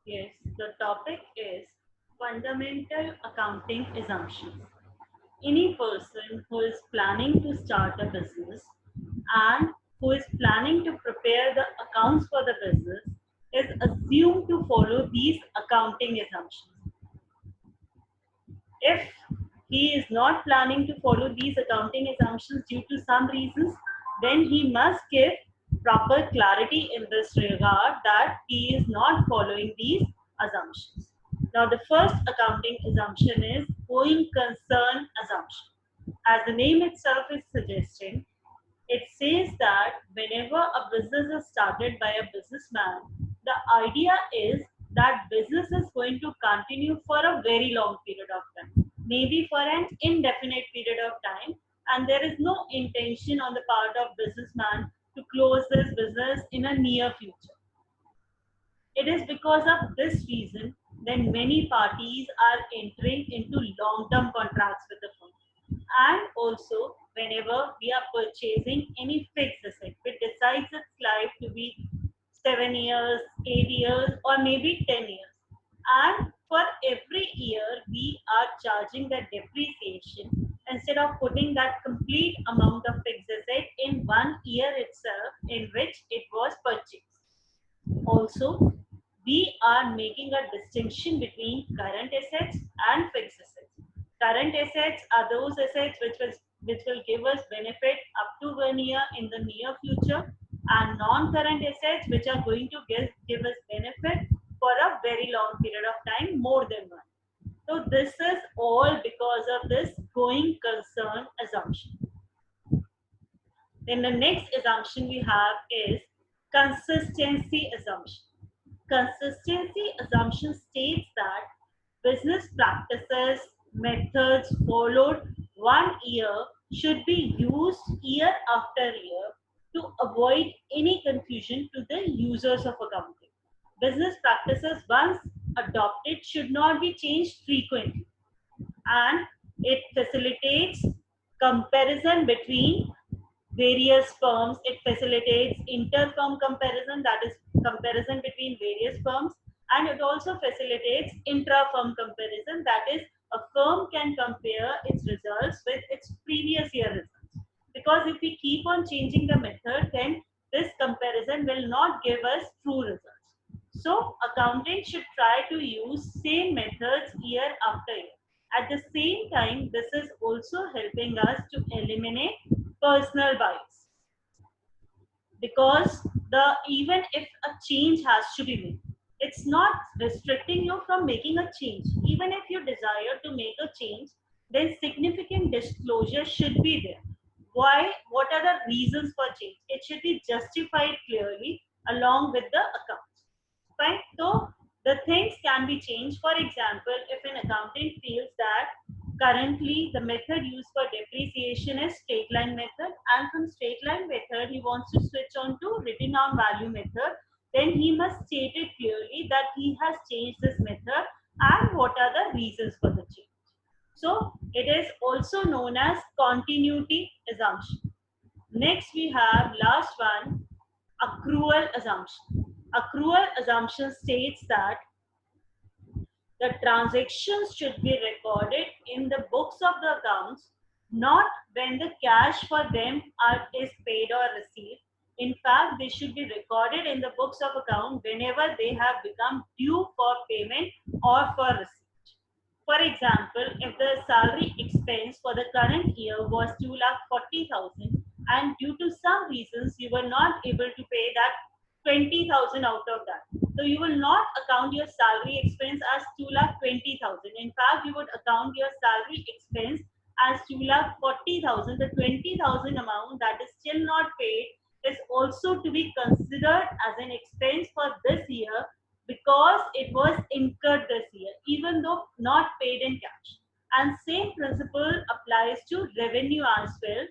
Yes, the topic is fundamental accounting assumptions. Any person who is planning to start a business and who is planning to prepare the accounts for the business is assumed to follow these accounting assumptions. If he is not planning to follow these accounting assumptions due to some reasons, then he must give proper clarity in this regard that he is not following these assumptions. Now, the first accounting assumption is going concern assumption. As the name itself is suggesting, it says that whenever a business is started by a businessman, the idea is that business is going to continue for a very long period of time, maybe for an indefinite period of time, and there is no intention on the part of businessman to close this business in a near future. It is because of this reason that many parties are entering into long-term contracts with the firm. And also, whenever we are purchasing any fixed asset, it decides its life to be 7 years, 8 years, or maybe 10 years. And for every year, we are charging the depreciation instead of putting that complete amount of fixed asset in 1 year itself in which it was purchased. Also, we are making a distinction between current assets and fixed assets. Current assets are those assets which will give us benefit up to 1 year in the near future, and non-current assets which are going to give us benefit for a very long period of time, more than one. So this is all because of this going concern assumption. Then the next assumption we have is consistency assumption. Consistency assumption states that business practices, methods followed 1 year should be used year after year to avoid any confusion to the users of accounting. Business practices once adopted should not be changed frequently, and it facilitates comparison between various firms. It facilitates inter-firm comparison, that is comparison between various firms, and it also facilitates intra-firm comparison, that is a firm can compare its results with its previous year results. Because if we keep on changing the method, then this comparison will not give us true results. So accounting should try to use same methods year after year. At the same time, this is also helping us to eliminate personal bias, because the even if a change has to be made, it's not restricting you from making a change. Even if you desire to make a change, then significant disclosure should be there. Why? What are the reasons for change? It should be justified clearly along with the accounts. Fine. So the things can be changed. For example, if an accountant feels that currently the method used for depreciation is straight line method, and from straight line method he wants to switch on to written down value method, then he must state it clearly that he has changed this method and what are the reasons for the change. So it is also known as continuity assumption. Next we have last one, accrual assumption. Accrual assumption states that the transactions should be recorded in the books of the accounts, not when the cash for them is paid or received. In fact, they should be recorded in the books of account whenever they have become due for payment or for receipt. For example, if the salary expense for the current year was 2,40,000 and due to some reasons you were not able to pay that 20,000 out of that, so you will not account your salary expense as 2,20,000. In fact, you would account your salary expense as 2,40,000. The 20,000 amount that is still not paid is also to be considered as an expense for this year, because it was incurred this year, even though not paid in cash. And same principle applies to revenue as well.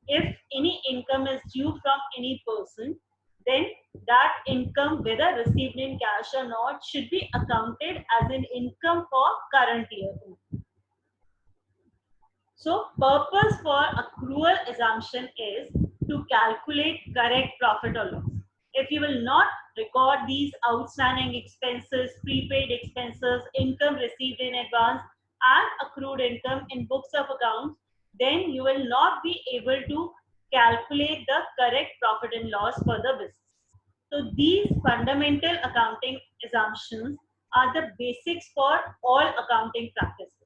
If any income is due from any person, then that income, whether received in cash or not, should be accounted as an income for current year. So purpose for accrual assumption is to calculate correct profit or loss. If you will not record these outstanding expenses, prepaid expenses, income received in advance, and accrued income in books of accounts, then you will not be able to calculate the correct profit and loss for the business. So these fundamental accounting assumptions are the basics for all accounting practices.